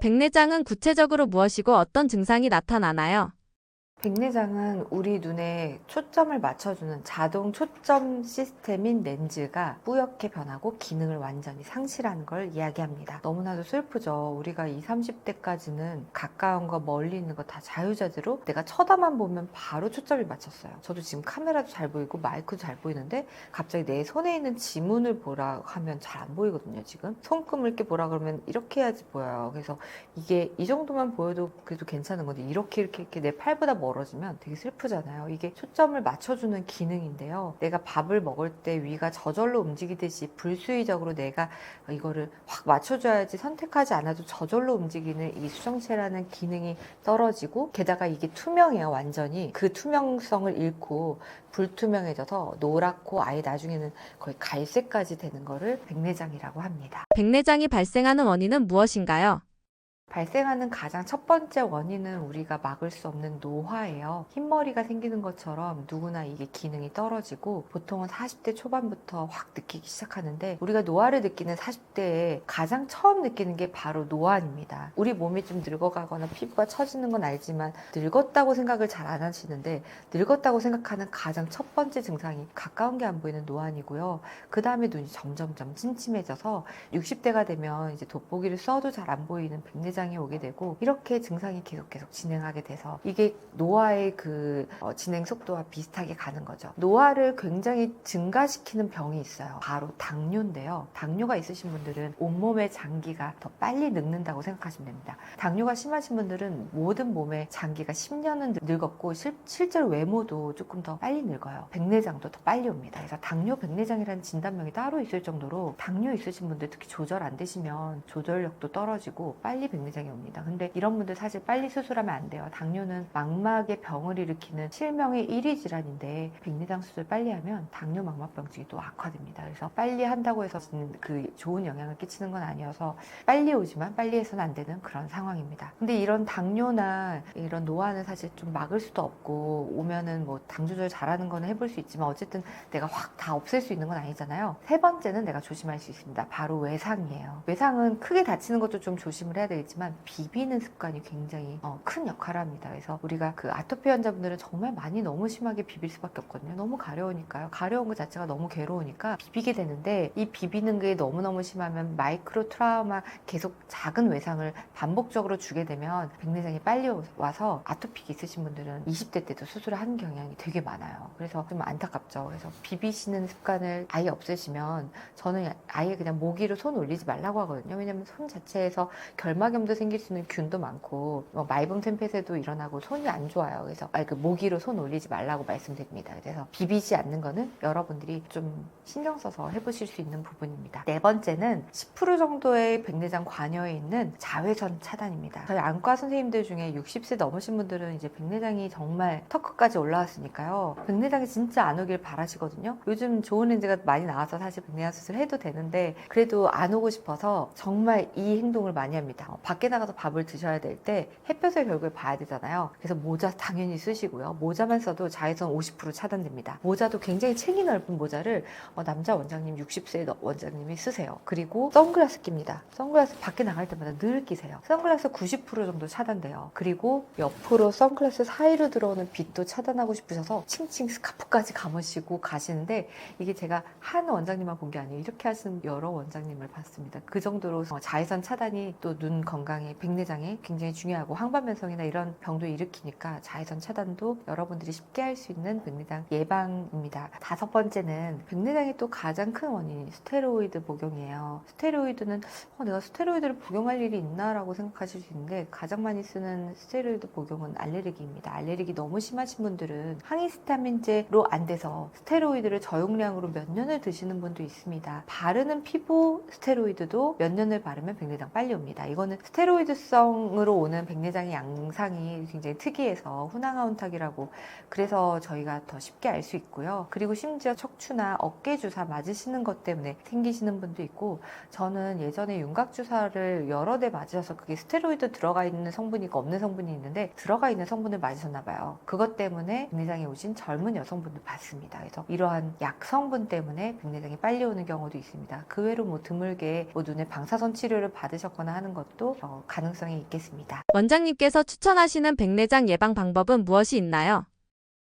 백내장은 구체적으로 무엇이고 어떤 증상이 나타나나요? 백내장은 우리 눈에 초점을 맞춰주는 자동 초점 시스템인 렌즈가 뿌옇게 변하고 기능을 완전히 상실하는 걸 이야기합니다. 너무나도 슬프죠. 우리가 20, 30대까지는 가까운 거 멀리 있는 거 다 자유자재로 내가 쳐다만 보면 바로 초점이 맞췄어요. 저도 지금 카메라도 잘 보이고 마이크도 잘 보이는데 갑자기 내 손에 있는 지문을 보라 하면 잘 안 보이거든요. 지금 손금을 이렇게 보라 그러면 이렇게 해야지 보여요. 그래서 이게 이 정도만 보여도 그래도 괜찮은 건데 이렇게 내 팔보다 멀어지면 되게 슬프잖아요. 이게 초점을 맞춰주는 기능인데요. 내가 밥을 먹을 때 위가 저절로 움직이듯이 불수의적으로 내가 이거를 확 맞춰줘야지 선택하지 않아도 저절로 움직이는 이 수정체라는 기능이 떨어지고, 게다가 이게 투명해요. 완전히 그 투명성을 잃고 불투명해져서 노랗고 아예 나중에는 거의 갈색까지 되는 거를 백내장이라고 합니다. 백내장이 발생하는 원인은 무엇인가요? 발생하는 가장 첫 번째 원인은 우리가 막을 수 없는 노화예요. 흰머리가 생기는 것처럼 누구나 이게 기능이 떨어지고 보통은 40대 초반부터 확 느끼기 시작하는데, 우리가 노화를 느끼는 40대에 가장 처음 느끼는 게 바로 노안입니다. 우리 몸이 좀 늙어가거나 피부가 처지는 건 알지만 늙었다고 생각을 잘 안 하시는데, 늙었다고 생각하는 가장 첫 번째 증상이 가까운 게 안 보이는 노안이고요. 그 다음에 눈이 점점점 침침해져서 60대가 되면 이제 돋보기를 써도 잘 안 보이는 백내장이 오게 되고, 이렇게 증상이 계속 진행하게 돼서 이게 노화의 그 진행 속도와 비슷하게 가는 거죠. 노화를 굉장히 증가시키는 병이 있어요. 바로 당뇨인데요. 당뇨가 있으신 분들은 온몸의 장기가 더 빨리 늙는다고 생각하시면 됩니다. 당뇨가 심하신 분들은 모든 몸의 장기가 10년은 늙었고 실제로 외모도 조금 더 빨리 늙어요. 백내장도 더 빨리 옵니다. 그래서 당뇨 백내장이라는 진단명이 따로 있을 정도로 당뇨 있으신 분들, 특히 조절 안 되시면 조절력도 떨어지고 빨리 백내장이 옵니다. 근데 이런 분들 사실 빨리 수술하면 안 돼요. 당뇨는 망막의 병을 일으키는 실명의 1위 질환인데 백내장 수술 빨리 하면 당뇨 망막병증이 또 악화됩니다. 그래서 빨리 한다고 해서 그 좋은 영향을 끼치는 건 아니어서 빨리 오지만 빨리 해서는 안 되는 그런 상황입니다. 근데 이런 당뇨나 이런 노화는 사실 좀 막을 수도 없고, 오면은 뭐 당 조절 잘하는 거는 해볼 수 있지만 어쨌든 내가 확 다 없앨 수 있는 건 아니잖아요. 세 번째는 내가 조심할 수 있습니다. 바로 외상이에요. 외상은 크게 다치는 것도 좀 조심을 해야 되겠지만 비비는 습관이 굉장히 큰 역할을 합니다. 그래서 우리가 그 아토피 환자분들은 정말 많이 너무 심하게 비빌 수밖에 없거든요. 너무 가려우니까요. 가려운 것 자체가 너무 괴로우니까 비비게 되는데, 이 비비는 게 너무너무 심하면 마이크로 트라우마, 계속 작은 외상을 반복적으로 주게 되면 백내장이 빨리 와서 아토피 있으신 분들은 20대 때도 수술을 하는 경향이 되게 많아요. 그래서 좀 안타깝죠. 그래서 비비시는 습관을 아예 없애시면, 저는 아예 그냥 모기로 손 올리지 말라고 하거든요. 왜냐면 손 자체에서 결막염도 생길 수 있는 균도 많고 말벌 템펫에도 일어나고 손이 안 좋아요. 그래서 그 모기로 손 올리지 말라고 말씀드립니다. 그래서 비비지 않는 거는 여러분들이 좀 신경 써서 해보실 수 있는 부분입니다. 네 번째는 10% 정도의 백내장 관여에 있는 자외선 차단입니다. 저희 안과 선생님들 중에 60세 넘으신 분들은 이제 백내장이 정말 턱끝까지 올라왔으니까요. 백내장이 진짜 안 오길 바라시거든요. 요즘 좋은 렌즈가 많이 나와서 사실 백내장 수술 해도 되는데, 그래도 안 오고 싶어서 정말 이 행동을 많이 합니다. 밖에 나가서 밥을 드셔야 될 때 햇볕을 결국에 봐야 되잖아요. 그래서 모자 당연히 쓰시고요. 모자만 써도 자외선 50% 차단됩니다. 모자도 굉장히 챙이 넓은 모자를 남자 원장님, 60세 원장님이 쓰세요. 그리고 선글라스 낍니다. 선글라스 밖에 나갈 때마다 늘 끼세요. 선글라스 90% 정도 차단돼요. 그리고 옆으로 선글라스 사이로 들어오는 빛도 차단하고 싶으셔서 칭칭 스카프까지 감으시고 가시는데, 이게 제가 한 원장님만 본 게 아니에요. 이렇게 하시는 여러 원장님을 봤습니다. 그 정도로 자외선 차단이 또 눈 건강에, 백내장에 굉장히 중요하고, 황반변성이나 이런 병도 일으키니까 자외선 차단도 여러분들이 쉽게 할 수 있는 백내장 예방입니다. 다섯 번째는 백내장의 또 가장 큰 원인이 스테로이드 복용이에요. 스테로이드는 내가 스테로이드를 복용할 일이 있나라고 생각하실 수 있는데, 가장 많이 쓰는 스테로이드 복용은 알레르기입니다. 알레르기 너무 심하신 분들은 항히스타민제로 안 돼서 스테로이드를 저용량으로 몇 년을 드시는 분도 있습니다. 바르는 피부 스테로이드도 몇 년을 바르면 백내장 빨리 옵니다. 이거는 스테로이드성으로 오는 백내장의 양상이 굉장히 특이해서 후낭아운탁이라고, 그래서 저희가 더 쉽게 알 수 있고요. 그리고 심지어 척추나 어깨 주사 맞으시는 것 때문에 생기시는 분도 있고, 저는 예전에 윤곽 주사를 여러 대 맞으셔서 그게 스테로이드 들어가 있는 성분이 있고 없는 성분이 있는데, 들어가 있는 성분을 맞으셨나 봐요. 그것 때문에 백내장이 오신 젊은 여성분들 봤습니다. 그래서 이러한 약 성분 때문에 백내장이 빨리 오는 경우도 있습니다. 그 외로 드물게 눈에 방사선 치료를 받으셨거나 하는 것도 경우도 가능성이 있겠습니다. 원장님께서 추천하시는 백내장 예방 방법은 무엇이 있나요?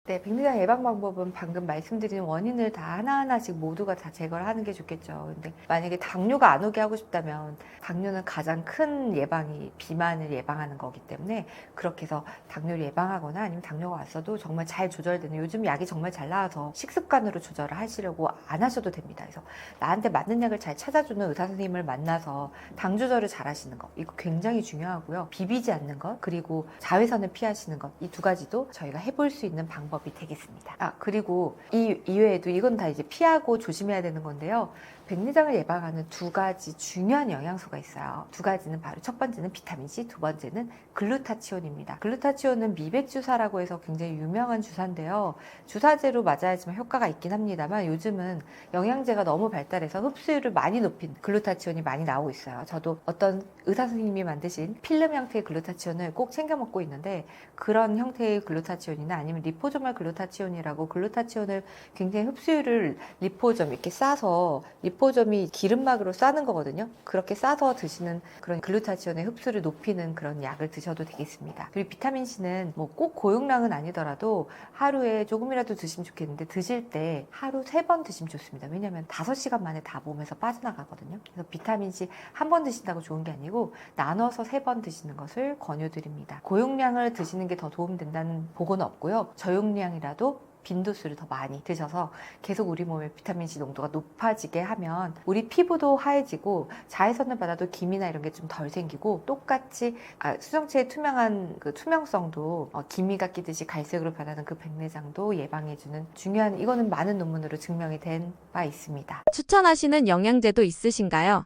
네, 백내장 예방 방법은 방금 말씀드린 원인을 다 하나하나씩 모두가 다 제거를 하는 게 좋겠죠. 근데 만약에 당뇨가 안 오게 하고 싶다면 당뇨는 가장 큰 예방이 비만을 예방하는 거기 때문에 그렇게 해서 당뇨를 예방하거나 아니면 당뇨가 왔어도 정말 잘 조절되는 요즘 약이 정말 잘 나와서 식습관으로 조절을 하시려고 안 하셔도 됩니다. 그래서 나한테 맞는 약을 잘 찾아주는 의사 선생님을 만나서 당 조절을 잘 하시는 거 이거 굉장히 중요하고요. 비비지 않는 것 그리고 자외선을 피하시는 것 이 두 가지도 저희가 해볼 수 있는 방법이 되겠습니다. 그리고 이 이외에도 이건 다 이제 피하고 조심해야 되는 건데요. 백내장을 예방하는 두 가지 중요한 영양소가 있어요. 두 가지는 바로 첫 번째는 비타민C, 두 번째는 글루타치온입니다. 글루타치온은 미백 주사라고 해서 굉장히 유명한 주사인데요. 주사제로 맞아야지만 효과가 있긴 합니다만 요즘은 영양제가 너무 발달해서 흡수율을 많이 높인 글루타치온이 많이 나오고 있어요. 저도 어떤 의사 선생님이 만드신 필름 형태의 글루타치온을 꼭 챙겨 먹고 있는데 그런 형태의 글루타치온이나 아니면 리포소말 글루타치온이라고 글루타치온을 굉장히 흡수율을 리포점 이렇게 싸서 리포점이 기름막으로 싸는 거거든요. 그렇게 싸서 드시는 그런 글루타치온의 흡수를 높이는 그런 약을 드셔도 되겠습니다. 그리고 비타민C는 뭐 꼭 고용량은 아니더라도 하루에 조금이라도 드시면 좋겠는데 드실 때 하루 3번 드시면 좋습니다. 왜냐하면 5시간 만에 다 몸에서 빠져나가거든요. 그래서 비타민C 한 번 드신다고 좋은 게 아니고 나눠서 3번 드시는 것을 권유드립니다. 고용량을 드시는 게 더 도움된다는 보고는 없고요. 저용량이라도 빈도수를 더 많이 드셔서 계속 우리 몸의 비타민C 농도가 높아지게 하면 우리 피부도 하얘지고 자외선을 받아도 기미나 이런 게 좀 덜 생기고 똑같이 수정체의 투명한 그 투명성도 기미가 끼듯이 갈색으로 변하는 그 백내장도 예방해주는 중요한 이거는 많은 논문으로 증명이 된 바 있습니다. 추천하시는 영양제도 있으신가요?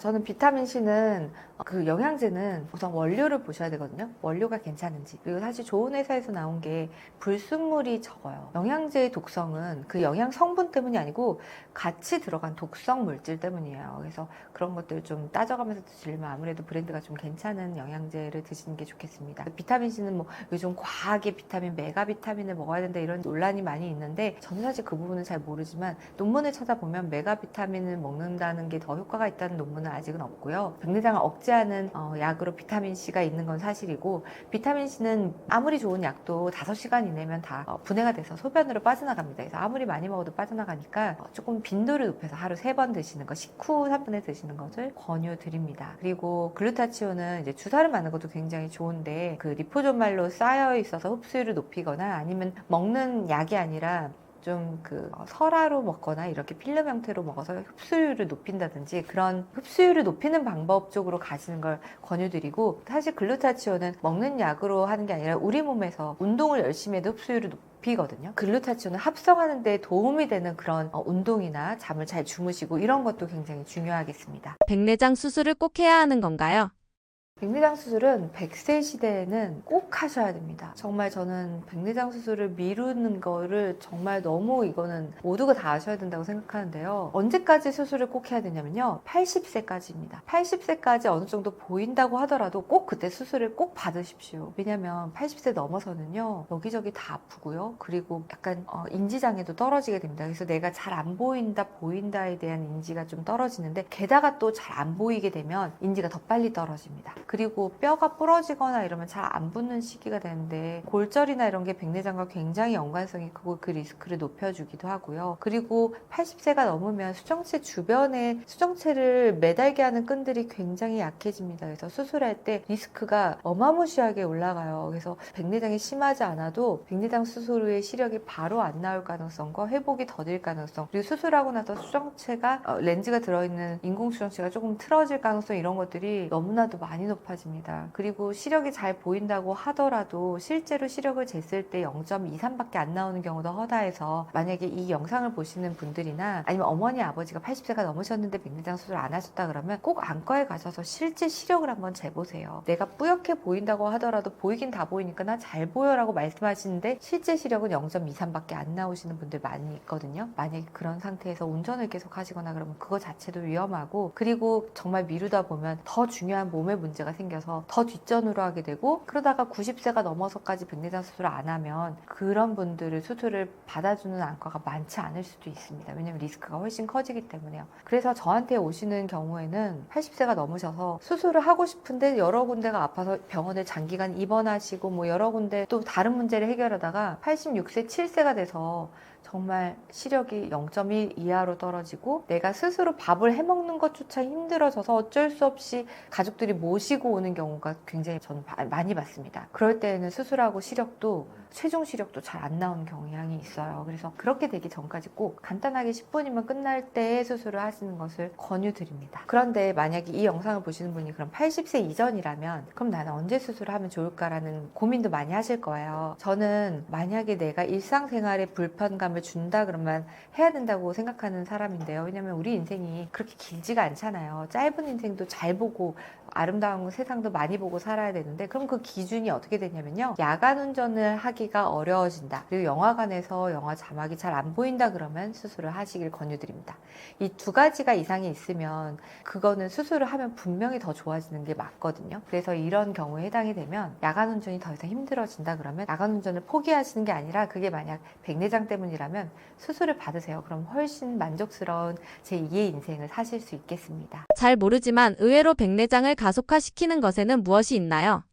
저는 비타민C는 그 영양제는 우선 원료를 보셔야 되거든요. 원료가 괜찮은지. 그리고 사실 좋은 회사에서 나온 게 불순물이 적어요. 영양제의 독성은 그 영양 성분 때문이 아니고 같이 들어간 독성 물질 때문이에요. 그래서 그런 것들 좀 따져가면서 드시려면 아무래도 브랜드가 좀 괜찮은 영양제를 드시는 게 좋겠습니다. 비타민C는 뭐 요즘 과하게 비타민, 메가 비타민을 먹어야 된다 이런 논란이 많이 있는데 저는 사실 그 부분은 잘 모르지만 논문을 찾아보면 메가 비타민을 먹는다는 게 더 효과가 있다는 논문은 아직은 없고요. 백내장을 억제하는 약으로 비타민C가 있는 건 사실이고 비타민C는 아무리 좋은 약도 5시간 이내면 다 분해가 돼서 소변으로 빠져나갑니다. 그래서 아무리 많이 먹어도 빠져나가니까 조금 빈도를 높여서 하루 3번 드시는 거, 식후 3분에 드시는 것을 권유드립니다. 그리고 글루타치온은 이제 주사를 맞는 것도 굉장히 좋은데 그 리포소말로 쌓여 있어서 흡수율을 높이거나 아니면 먹는 약이 아니라 좀 그 설화로 먹거나 이렇게 필름 형태로 먹어서 흡수율을 높인다든지 그런 흡수율을 높이는 방법 쪽으로 가시는 걸 권유드리고 사실 글루타치온은 먹는 약으로 하는 게 아니라 우리 몸에서 운동을 열심히 해도 흡수율을 높이거든요. 글루타치온은 합성하는 데 도움이 되는 그런 운동이나 잠을 잘 주무시고 이런 것도 굉장히 중요하겠습니다. 백내장 수술을 꼭 해야 하는 건가요? 백내장 수술은 100세 시대에는 꼭 하셔야 됩니다. 정말 저는 백내장 수술을 미루는 거를 정말 너무 이거는 모두가 다 아셔야 된다고 생각하는데요. 언제까지 수술을 꼭 해야 되냐면요. 80세까지입니다. 80세까지 어느 정도 보인다고 하더라도 꼭 그때 수술을 꼭 받으십시오. 왜냐면 80세 넘어서는요. 여기저기 다 아프고요. 그리고 약간 인지장애도 떨어지게 됩니다. 그래서 내가 잘 안 보인다, 보인다에 대한 인지가 좀 떨어지는데 게다가 또 잘 안 보이게 되면 인지가 더 빨리 떨어집니다. 그리고 뼈가 부러지거나 이러면 잘 안 붙는 시기가 되는데 골절이나 이런 게 백내장과 굉장히 연관성이 크고 그 리스크를 높여주기도 하고요. 그리고 80세가 넘으면 수정체 주변에 수정체를 매달게 하는 끈들이 굉장히 약해집니다. 그래서 수술할 때 리스크가 어마무시하게 올라가요. 그래서 백내장이 심하지 않아도 백내장 수술 후에 시력이 바로 안 나올 가능성과 회복이 더딜 가능성 그리고 수술하고 나서 수정체가 렌즈가 들어있는 인공수정체가 조금 틀어질 가능성 이런 것들이 너무나도 많이 높아집니다. 그리고 시력이 잘 보인다고 하더라도 실제로 시력을 쟀을 때 0.23밖에 안 나오는 경우도 허다해서 만약에 이 영상을 보시는 분들이나 아니면 어머니 아버지가 80세가 넘으셨는데 백내장 수술 안 하셨다 그러면 꼭 안과에 가셔서 실제 시력을 한번 재보세요. 내가 뿌옇게 보인다고 하더라도 보이긴 다 보이니까 나 잘 보여라고 말씀하시는데 실제 시력은 0.23밖에 안 나오시는 분들 많이 있거든요. 만약에 그런 상태에서 운전을 계속 하시거나 그러면 그거 자체도 위험하고 그리고 정말 미루다 보면 더 중요한 몸의 문제가 문제가 생겨서 더 뒷전으로 하게 되고, 그러다가 90세가 넘어서까지 백내장 수술을 안 하면 그런 분들을 수술을 받아주는 안과가 많지 않을 수도 있습니다. 왜냐면 리스크가 훨씬 커지기 때문에요. 그래서 저한테 오시는 경우에는 80세가 넘으셔서 수술을 하고 싶은데 여러 군데가 아파서 병원에 장기간 입원하시고 뭐 여러 군데 또 다른 문제를 해결하다가 86세, 7세가 돼서 정말 시력이 0.1 이하로 떨어지고 내가 스스로 밥을 해먹는 것조차 힘들어져서 어쩔 수 없이 가족들이 모시고 오는 경우가 굉장히 저는 많이 봤습니다. 그럴 때에는 수술하고 시력도 최종 시력도 잘 안 나오는 경향이 있어요. 그래서 그렇게 되기 전까지 꼭 간단하게 10분이면 끝날 때에 수술을 하시는 것을 권유드립니다. 그런데 만약에 이 영상을 보시는 분이 그럼 80세 이전이라면 그럼 나는 언제 수술하면 좋을까라는 고민도 많이 하실 거예요. 저는 만약에 내가 일상생활에 불편감을 준다 그러면 해야 된다고 생각하는 사람인데요. 왜냐면 우리 인생이 그렇게 길지가 않잖아요. 짧은 인생도 잘 보고 아름다운 세상도 많이 보고 살아야 되는데, 그럼 그 기준이 어떻게 되냐면요, 야간 운전을 하기가 어려워진다, 그리고 영화관에서 영화 자막이 잘 안 보인다 그러면 수술을 하시길 권유드립니다. 이 두 가지가 이상이 있으면 그거는 수술을 하면 분명히 더 좋아지는 게 맞거든요. 그래서 이런 경우에 해당이 되면 야간 운전이 더 이상 힘들어진다 그러면 야간 운전을 포기하시는 게 아니라, 그게 만약 백내장 때문이라면 수술을 받으세요. 그럼 훨씬 만족스러운 제2의 인생을 사실 수 있겠습니다. 잘 모르지만 의외로 백내장을 가속화시키는 것에는 무엇이 있나요?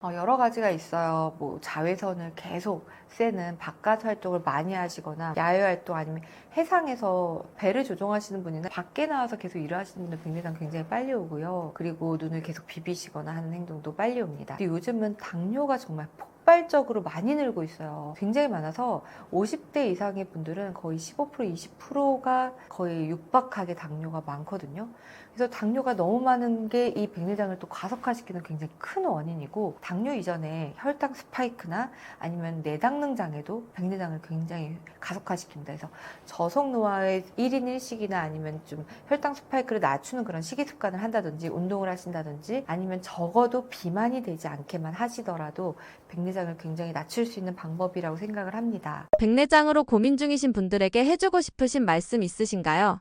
여러 가지가 있어요. 뭐 자외선을 계속 쐬는 바깥 활동을 많이 하시거나 야외 활동, 아니면 해상에서 배를 조종하시는 분이나 밖에 나와서 계속 일을 하시는 분들 백내장 굉장히 빨리 오고요. 그리고 눈을 계속 비비시거나 하는 행동도 빨리 옵니다. 그리고 요즘은 당뇨가 정말 폭발적으로 많이 늘고 있어요. 굉장히 많아서 50대 이상의 분들은 거의 15%, 20%가 거의 육박하게 당뇨가 많거든요. 그래서 당뇨가 너무 많은 게 이 백내장을 또 가속화시키는 굉장히 큰 원인이고, 당뇨 이전에 혈당 스파이크나 아니면 내당능 장애도 백내장을 굉장히 가속화시킵니다. 그래서 저속노화의 1인 1식이나 아니면 좀 혈당 스파이크를 낮추는 그런 식이 습관을 한다든지 운동을 하신다든지, 아니면 적어도 비만이 되지 않게만 하시더라도 백내장을 굉장히 낮출 수 있는 방법이라고 생각을 합니다. 백내장으로 고민 중이신 분들에게 해주고 싶으신 말씀 있으신가요?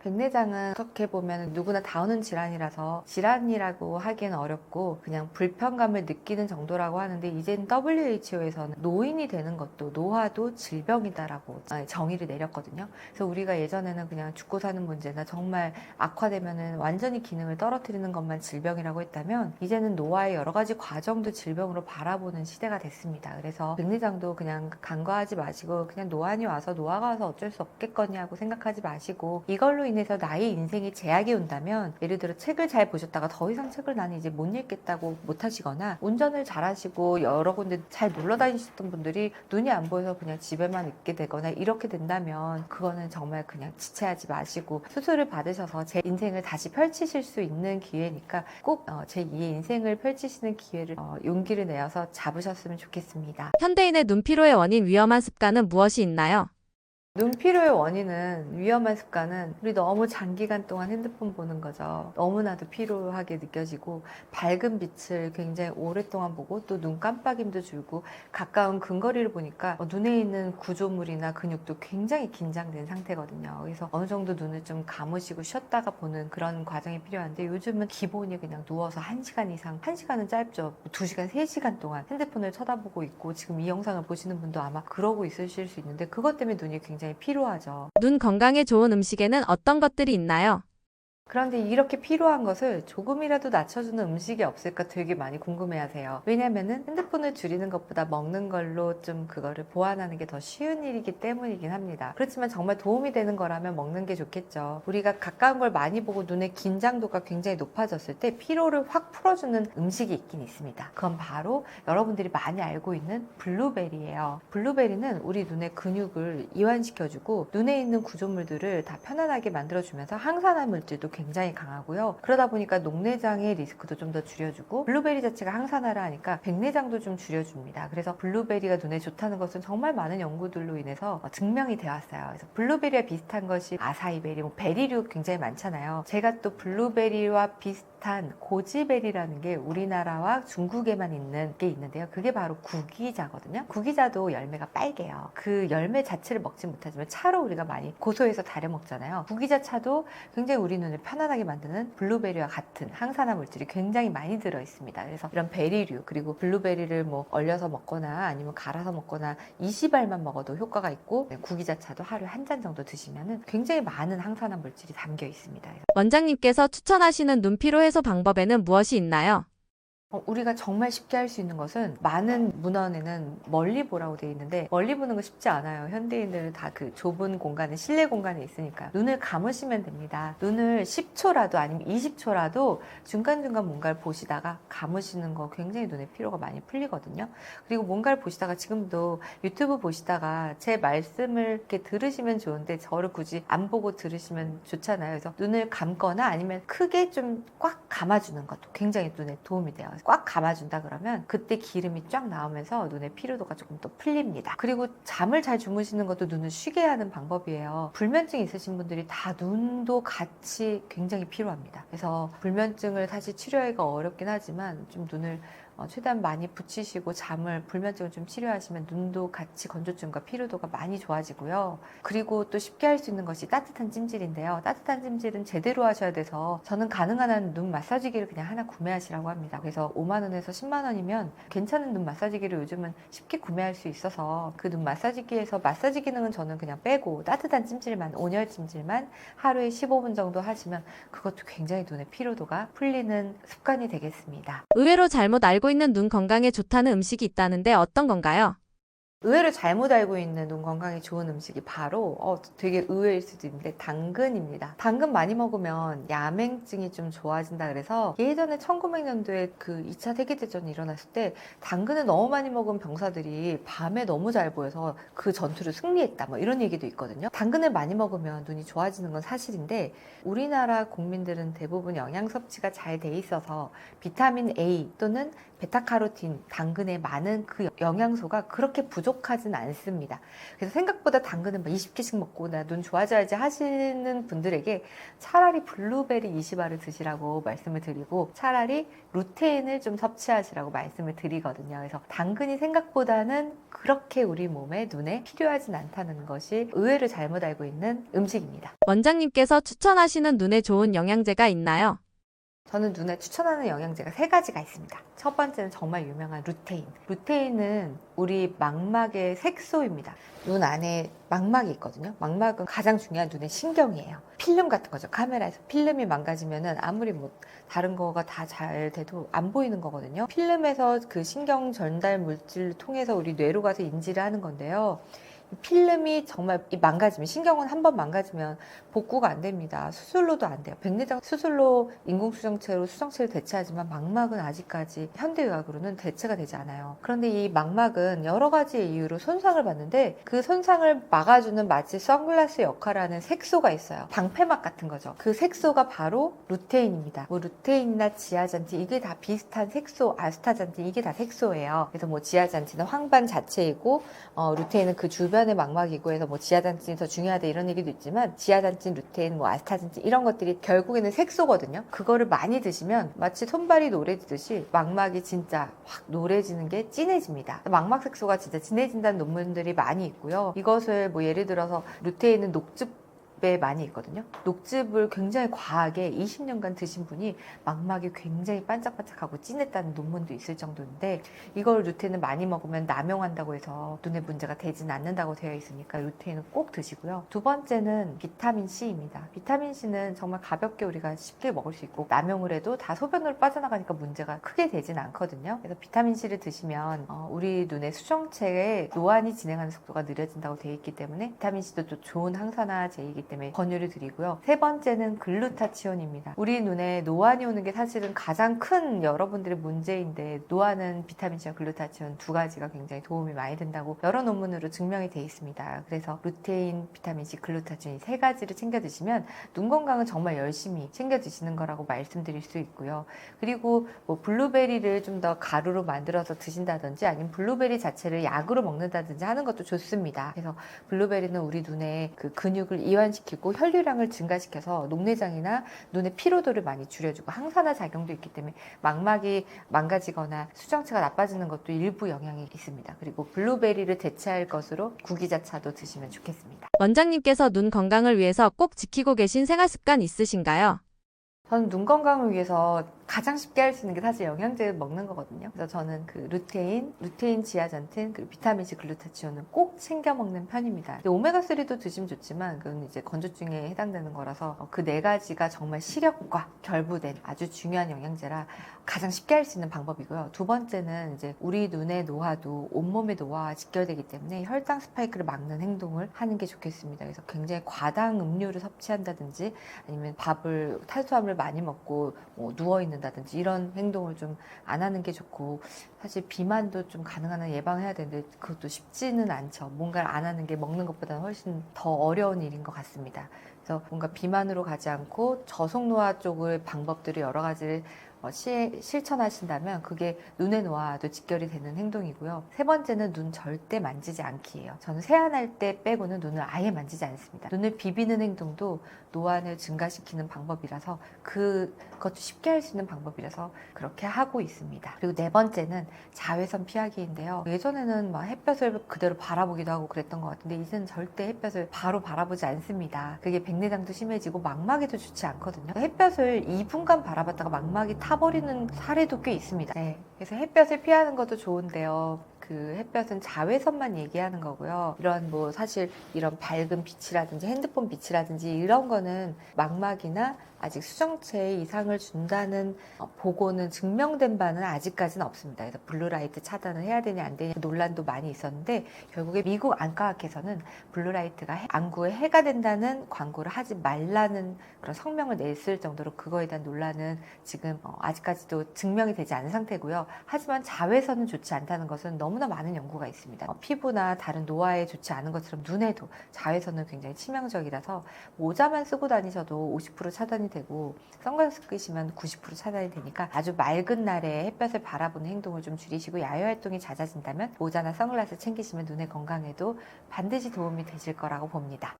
백내장은 어떻게 보면 누구나 다 오는 질환이라서 질환이라고 하기엔 어렵고 그냥 불편감을 느끼는 정도라고 하는데, 이제는 WHO에서는 노인이 되는 것도 노화도 질병이다라고 정의를 내렸거든요. 그래서 우리가 예전에는 그냥 죽고 사는 문제나 정말 악화되면은 완전히 기능을 떨어뜨리는 것만 질병이라고 했다면, 이제는 노화의 여러 가지 과정도 질병으로 바라보는 시대가 됐습니다. 그래서 백내장도 그냥 간과하지 마시고, 그냥 노안이 와서 노화가 와서 어쩔 수 없겠거니 하고 생각하지 마시고, 이걸로 인해서 나의 인생에 제약이 온다면, 예를 들어 책을 잘 보셨다가 더 이상 책을 나는 이제 못 읽겠다고 못 하시거나, 운전을 잘 하시고 여러 군데 잘 놀러 다니셨던 분들이 눈이 안 보여서 그냥 집에만 있게 되거나 이렇게 된다면, 그거는 정말 그냥 지체하지 마시고 수술을 받으셔서 제 인생을 다시 펼치실 수 있는 기회니까 꼭 제2의 인생을 펼치시는 기회를 용기를 내어서 잡으셨으면 좋겠습니다. 현대인의 눈피로의 원인 위험한 습관은 무엇이 있나요? 눈피로의 원인은, 위험한 습관은 우리 너무 장기간 동안 핸드폰 보는 거죠. 너무나도 피로하게 느껴지고, 밝은 빛을 굉장히 오랫동안 보고, 또 눈 깜빡임도 줄고, 가까운 근거리를 보니까 눈에 있는 구조물이나 근육도 굉장히 긴장된 상태거든요. 그래서 어느 정도 눈을 좀 감으시고 쉬었다가 보는 그런 과정이 필요한데, 요즘은 기본이 그냥 누워서 1시간 이상, 1시간은 짧죠, 2시간, 3시간 동안 핸드폰을 쳐다보고 있고, 지금 이 영상을 보시는 분도 아마 그러고 있으실 수 있는데, 그것 때문에 눈이 굉장히 필요하죠. 눈 건강에 좋은 음식에는 어떤 것들이 있나요? 그런데 이렇게 필요한 것을 조금이라도 낮춰주는 음식이 없을까 되게 많이 궁금해하세요. 왜냐면은 핸드폰을 줄이는 것보다 먹는 걸로 좀 그거를 보완하는 게 더 쉬운 일이기 때문이긴 합니다. 그렇지만 정말 도움이 되는 거라면 먹는 게 좋겠죠. 우리가 가까운 걸 많이 보고 눈의 긴장도가 굉장히 높아졌을 때 피로를 확 풀어주는 음식이 있긴 있습니다. 그건 바로 여러분들이 많이 알고 있는 블루베리예요. 블루베리는 우리 눈의 근육을 이완시켜주고 눈에 있는 구조물들을 다 편안하게 만들어주면서 항산화 물질도 굉장히 강하고요. 그러다 보니까 녹내장의 리스크도 좀 더 줄여주고, 블루베리 자체가 항산화를 하니까 백내장도 좀 줄여줍니다. 그래서 블루베리가 눈에 좋다는 것은 정말 많은 연구들로 인해서 증명이 되어 왔어요. 그래서 블루베리와 비슷한 것이 아사이베리, 베리류 굉장히 많잖아요. 제가 또 블루베리와 비슷한 고지베리라는 게 우리나라와 중국에만 있는 게 있는데요. 그게 바로 구기자거든요. 구기자도 열매가 빨개요. 그 열매 자체를 먹지 못하지만 차로 우리가 많이 고소해서 달여 먹잖아요. 구기자 차도 굉장히 우리 눈을 편안하게 만드는 블루베리와 같은 항산화 물질이 굉장히 많이 들어있습니다. 그래서 이런 베리류, 그리고 블루베리를 뭐 얼려서 먹거나 아니면 갈아서 먹거나 이 시발만 먹어도 효과가 있고, 구기자차도 하루에 한 잔 정도 드시면은 굉장히 많은 항산화 물질이 담겨 있습니다. 원장님께서 추천하시는 눈 피로 해소 방법에는 무엇이 있나요? 우리가 정말 쉽게 할 수 있는 것은, 많은 문헌에는 멀리 보라고 되어 있는데 멀리 보는 거 쉽지 않아요. 현대인들은 다 그 좁은 공간에, 실내 공간에 있으니까 눈을 감으시면 됩니다. 눈을 10초라도 아니면 20초라도 중간중간 뭔가를 보시다가 감으시는 거 굉장히 눈의 피로가 많이 풀리거든요. 그리고 뭔가를 보시다가, 지금도 유튜브 보시다가 제 말씀을 이렇게 들으시면 좋은데 저를 굳이 안 보고 들으시면 좋잖아요. 그래서 눈을 감거나 아니면 크게 좀 꽉 감아주는 것도 굉장히 눈에 도움이 돼요. 꽉 감아준다 그러면 그때 기름이 쫙 나오면서 눈의 피로도가 조금 더 풀립니다. 그리고 잠을 잘 주무시는 것도 눈을 쉬게 하는 방법이에요. 불면증이 있으신 분들이 다 눈도 같이 굉장히 피로합니다. 그래서 불면증을 사실 치료하기가 어렵긴 하지만 좀 눈을 최대한 많이 붙이시고 불면증을 좀 치료하시면 눈도 같이 건조증과 피로도가 많이 좋아지고요. 그리고 또 쉽게 할 수 있는 것이 따뜻한 찜질인데요. 따뜻한 찜질은 제대로 하셔야 돼서 저는 가능한 한 눈 마사지기를 그냥 하나 구매하시라고 합니다. 그래서 5만 원에서 10만 원이면 괜찮은 눈 마사지기를 요즘은 쉽게 구매할 수 있어서, 그 눈 마사지기에서 마사지 기능은 저는 그냥 빼고 따뜻한 찜질만, 온열 찜질만 하루에 15분 정도 하시면 그것도 굉장히 눈의 피로도가 풀리는 습관이 되겠습니다. 의외로 잘못 알고 있는 눈 건강에 좋다는 음식이 있다는데 어떤 건가요? 의외로 잘못 알고 있는 눈 건강에 좋은 음식이 바로 되게 의외일 수도 있는데 당근입니다. 당근 많이 먹으면 야맹증이 좀 좋아진다 그래서, 예전에 1900년도에 그 2차 세계대전이 일어났을 때 당근을 너무 많이 먹은 병사들이 밤에 너무 잘 보여서 그 전투를 승리했다, 뭐 이런 얘기도 있거든요. 당근을 많이 먹으면 눈이 좋아지는 건 사실인데, 우리나라 국민들은 대부분 영양 섭취가 잘 돼 있어서 비타민 A 또는 베타카로틴, 당근에 많은 그 영양소가 그렇게 부족하진 않습니다. 그래서 생각보다 당근은 20개씩 먹고 나 눈 좋아져야지 하시는 분들에게 차라리 블루베리 20알을 드시라고 말씀을 드리고, 차라리 루테인을 좀 섭취하시라고 말씀을 드리거든요. 그래서 당근이 생각보다는 그렇게 우리 몸에, 눈에 필요하진 않다는 것이 의외로 잘못 알고 있는 음식입니다. 원장님께서 추천하시는 눈에 좋은 영양제가 있나요? 저는 눈에 추천하는 영양제가 3가지가 있습니다. 첫 번째는 정말 유명한 루테인. 루테인은 우리 망막의 색소입니다. 눈 안에 망막이 있거든요. 망막은 가장 중요한 눈의 신경이에요. 필름 같은 거죠. 카메라에서 필름이 망가지면은 아무리 뭐 다른 거가 다 잘 돼도 안 보이는 거거든요. 필름에서 그 신경 전달 물질을 통해서 우리 뇌로 가서 인지를 하는 건데요. 필름이 정말 망가지면, 신경은 한번 망가지면 복구가 안 됩니다. 수술로도 안 돼요. 백내장 수술로 인공수정체로 수정체를 대체하지만 망막은 아직까지 현대의학으로는 대체가 되지 않아요. 그런데 이 망막은 여러 가지 이유로 손상을 받는데, 그 손상을 막아주는 마치 선글라스 역할을 하는 색소가 있어요. 방패막 같은 거죠. 그 색소가 바로 루테인입니다. 뭐 루테인이나 지아잔틴, 이게 다 비슷한 색소, 아스타잔틴, 이게 다 색소예요. 그래서 뭐 지아잔틴은 황반 자체이고, 루테인은 그 주변의 망막이고 해서 뭐 지아잔틴이 더 중요하다 이런 얘기도 있지만, 지아잔틴, 루테인, 뭐 아스타잔틴 이런 것들이 결국에는 색소거든요. 그거를 많이 드시면 마치 손발이 노래지듯이 망막이 진짜 확 노래지는 게 진해집니다. 망막 색소가 진짜 진해진다는 논문들이 많이 있고요. 이것을 뭐 예를 들어서 루테인은 녹즙 에 많이 있거든요. 녹즙을 굉장히 과하게 20년간 드신 분이 망막이 굉장히 반짝반짝하고 진했다는 논문도 있을 정도인데, 이걸 루테인을 많이 먹으면 남용한다고 해서 눈에 문제가 되진 않는다고 되어 있으니까 루테인은 꼭 드시고요. 두 번째는 비타민 C입니다. 비타민 C는 정말 가볍게 우리가 쉽게 먹을 수 있고, 남용을 해도 다 소변으로 빠져나가니까 문제가 크게 되진 않거든요. 그래서 비타민 C를 드시면 우리 눈의 수정체의 노안이 진행하는 속도가 느려진다고 되어 있기 때문에, 비타민 C도 또 좋은 항산화제이기 때문에 권유를 드리고요. 세 번째는 글루타치온입니다. 우리 눈에 노안이 오는 게 사실은 가장 큰 여러분들의 문제인데, 노안은 비타민C와 글루타치온 2가지가 굉장히 도움이 많이 된다고 여러 논문으로 증명이 되어 있습니다. 그래서 루테인, 비타민C, 글루타치온 이 3가지를 챙겨 드시면 눈 건강은 정말 열심히 챙겨 드시는 거라고 말씀드릴 수 있고요. 그리고 뭐 블루베리를 좀 더 가루로 만들어서 드신다든지, 아니면 블루베리 자체를 약으로 먹는다든지 하는 것도 좋습니다. 그래서 블루베리는 우리 눈에 그 근육을 이완시키고 혈류량을 증가시켜서 녹내장이나 눈의 피로도를 많이 줄여주고 항산화 작용도 있기 때문에 망막이 망가지거나 수정체가 나빠지는 것도 일부 영향이 있습니다. 그리고 블루베리를 대체할 것으로 구기자차도 드시면 좋겠습니다. 원장님께서 눈 건강을 위해서 꼭 지키고 계신 생활 습관 있으신가요? 저는 눈 건강을 위해서 가장 쉽게 할 수 있는 게 사실 영양제 먹는 거거든요. 그래서 저는 그 루테인 지아잔틴, 그리고 비타민C 글루타치온은 꼭 챙겨 먹는 편입니다. 오메가3도 드시면 좋지만 그건 이제 건조증에 해당되는 거라서 그 네 가지가 정말 시력과 결부된 아주 중요한 영양제라 가장 쉽게 할 수 있는 방법이고요. 두 번째는 이제 우리 눈의 노화도 온몸의 노화와 직결되기 때문에 혈당 스파이크를 막는 행동을 하는 게 좋겠습니다. 그래서 굉장히 과당 음료를 섭취한다든지 아니면 밥을 탄수화물을 많이 먹고 뭐 누워 있는다든지 이런 행동을 좀 안 하는 게 좋고, 사실 비만도 좀 가능한 한 예방해야 되는데 그것도 쉽지는 않죠. 뭔가를 안 하는 게 먹는 것보다는 훨씬 더 어려운 일인 것 같습니다. 그래서 뭔가 비만으로 가지 않고 저속노화 쪽의 방법들을 여러 가지를 실천하신다면 그게 눈의 노화도 직결이 되는 행동이고요. 세 번째는 눈 절대 만지지 않기예요. 저는 세안할 때 빼고는 눈을 아예 만지지 않습니다. 눈을 비비는 행동도 노안을 증가시키는 방법이라서 그것도 쉽게 할 수 있는 방법이라서 그렇게 하고 있습니다. 그리고 네 번째는 자외선 피하기인데요. 예전에는 막 햇볕을 그대로 바라보기도 하고 그랬던 것 같은데 이제는 절대 햇볕을 바로 바라보지 않습니다. 그게 백내장도 심해지고 망막에도 좋지 않거든요. 햇볕을 2분간 바라봤다가 망막이 타버리는 사례도 꽤 있습니다. 네, 그래서 햇볕을 피하는 것도 좋은데요. 그 햇볕은 자외선만 얘기하는 거고요. 이런 뭐 사실 이런 밝은 빛이라든지 핸드폰 빛이라든지 이런 거는 망막이나 아직 수정체에 이상을 준다는 보고는 증명된 바는 아직까지는 없습니다. 그래서 블루라이트 차단을 해야 되냐 안 되냐 논란도 많이 있었는데 결국에 미국 안과학회에서는 블루라이트가 안구에 해가 된다는 광고를 하지 말라는 그런 성명을 냈을 정도로 그거에 대한 논란은 지금 아직까지도 증명이 되지 않은 상태고요. 하지만 자외선은 좋지 않다는 것은 너무나 많은 연구가 있습니다. 피부나 다른 노화에 좋지 않은 것처럼 눈에도 자외선은 굉장히 치명적이라서 모자만 쓰고 다니셔도 50% 차단이 되고 선글라스 끼시면 90% 차단이 되니까 아주 맑은 날에 햇볕을 바라보는 행동을 좀 줄이시고 야외 활동이 잦아진다면 모자나 선글라스 챙기시면 눈의 건강에도 반드시 도움이 되실 거라고 봅니다.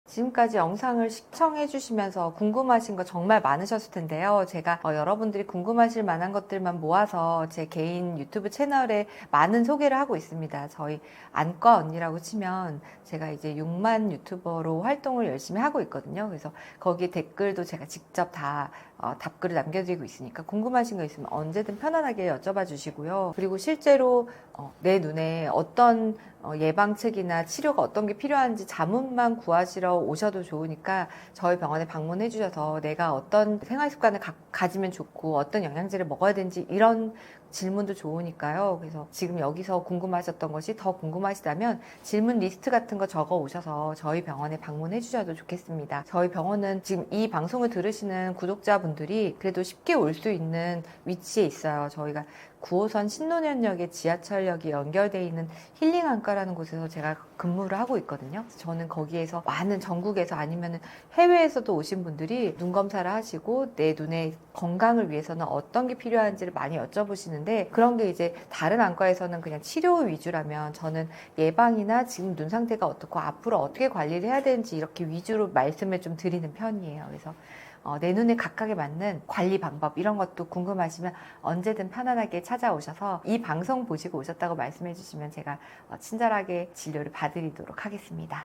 지금까지 영상을 시청해 주시면서 궁금하신 거 정말 많으셨을 텐데요. 제가 여러분들이 궁금하실 만한 것들만 모아서 제 개인 유튜브 채널에 많은 소개를 하고 있습니다. 저희 안과 언니라고 치면 제가 이제 6만 유튜버로 활동을 열심히 하고 있거든요. 그래서 거기에 댓글도 제가 직접 다 답글을 남겨드리고 있으니까 궁금하신 거 있으면 언제든 편안하게 여쭤봐 주시고요. 그리고 실제로 내 눈에 어떤 예방책이나 치료가 어떤 게 필요한지 자문만 구하시러 오셔도 좋으니까 저희 병원에 방문해 주셔서 내가 어떤 생활 습관을 가지면 좋고 어떤 영양제를 먹어야 되는지 이런 질문도 좋으니까요. 그래서 지금 여기서 궁금하셨던 것이 더 궁금하시다면 질문 리스트 같은 거 적어 오셔서 저희 병원에 방문해 주셔도 좋겠습니다. 저희 병원은 지금 이 방송을 들으시는 구독자분들이 그래도 쉽게 올 수 있는 위치에 있어요. 저희가 9호선 신논현역에 지하철역이 연결되어 있는 힐링안과라는 곳에서 제가 근무를 하고 있거든요. 저는 거기에서 많은 전국에서 아니면 해외에서도 오신 분들이 눈 검사를 하시고 내 눈의 건강을 위해서는 어떤 게 필요한지를 많이 여쭤보시는데 그런 게 이제 다른 안과에서는 그냥 치료 위주라면 저는 예방이나 지금 눈 상태가 어떻고 앞으로 어떻게 관리를 해야 되는지 이렇게 위주로 말씀을 좀 드리는 편이에요. 그래서 내 눈에 각각에 맞는 관리 방법 이런 것도 궁금하시면 언제든 편안하게 찾아오셔서 이 방송 보시고 오셨다고 말씀해 주시면 제가 친절하게 진료를 봐드리도록 하겠습니다.